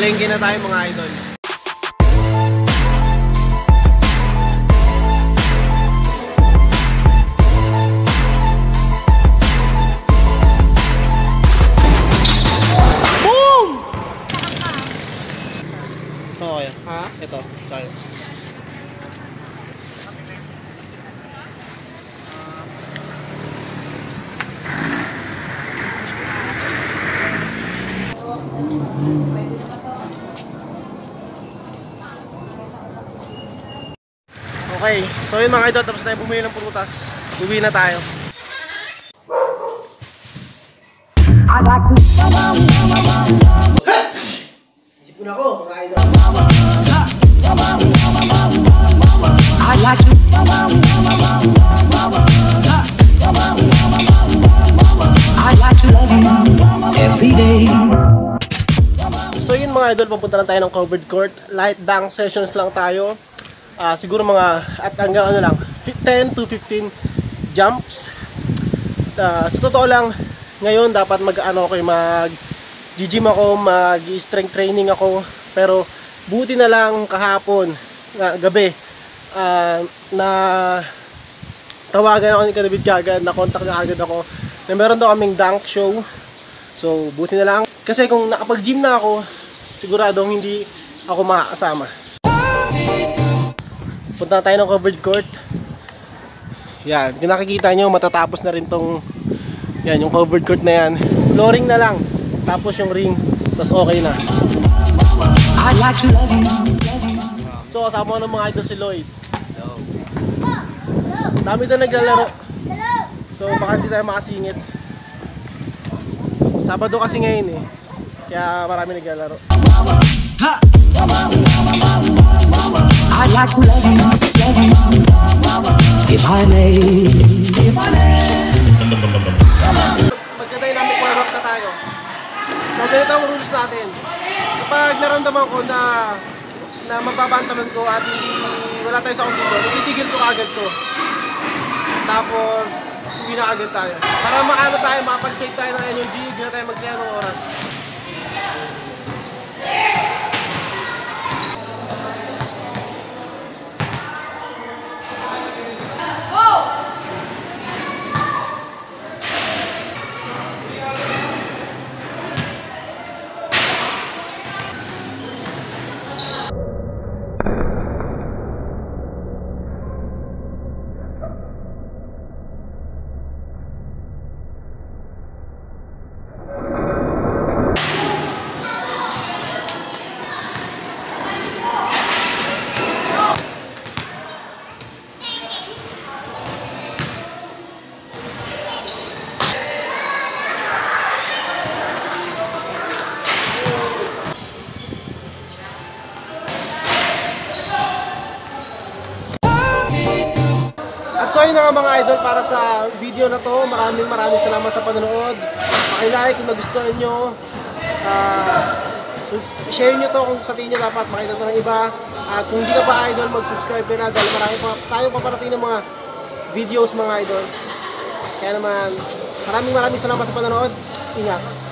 Palengke na tayo mga idol. Boom! Okay. Ha? Ito. Tayo. Okay, so yun mga idol, tapos tayo bumili ng prutas. Uwi na tayo. Sipon ako mga idol. So yun mga idol, papunta lang tayo ng covered court. Light dunk sessions lang tayo. Siguro mga at hanggang ano lang 10 to 15 jumps. Sa totoo lang ngayon dapat mag-ano ako, mag-gym ako, mag-strength training ako, pero buti na lang kahapon gabi na tawagan ako ni David kagad, na contact na agad ako na meron daw kaming dunk show. So buti na lang kasi kung nakapag-gym na ako siguradong hindi ako makakasama. Punta tayo ng covered court. Yan, kung nakikita nyo, matatapos na rin tong yan, yung covered court na yan. Flooring na lang, tapos yung ring, tapos okay na. So, kasama ko ng mga idol si Lloyd. Dami na naglalaro. So, baka hindi tayo makasingit. Sabado kasi ngayon eh, kaya marami naglalaro. I like to love you, if I may. Magka-dynamic warm-up na tayo. So ganito ang rules natin. Kapag naramdaman ko na mababantalan ko at wala tayo sa kondisyon, ititigil ko agad to. Tapos uwi na agad tayo. Para makano tayo, makapag-save tayo ng energy, hindi na tayo magsaya ng oras. So yun nga mga idol, para sa video na to, maraming salamat sa panonood. Paki-like kung nagustuhan nyo. Share nyo to kung sa tingin nyo dapat makita to ng iba. At kung hindi ka pa idol, mag-subscribe na dahil marami pa tayo paparating ng mga videos mga idol. Kaya naman, maraming salamat sa panonood. Ingat!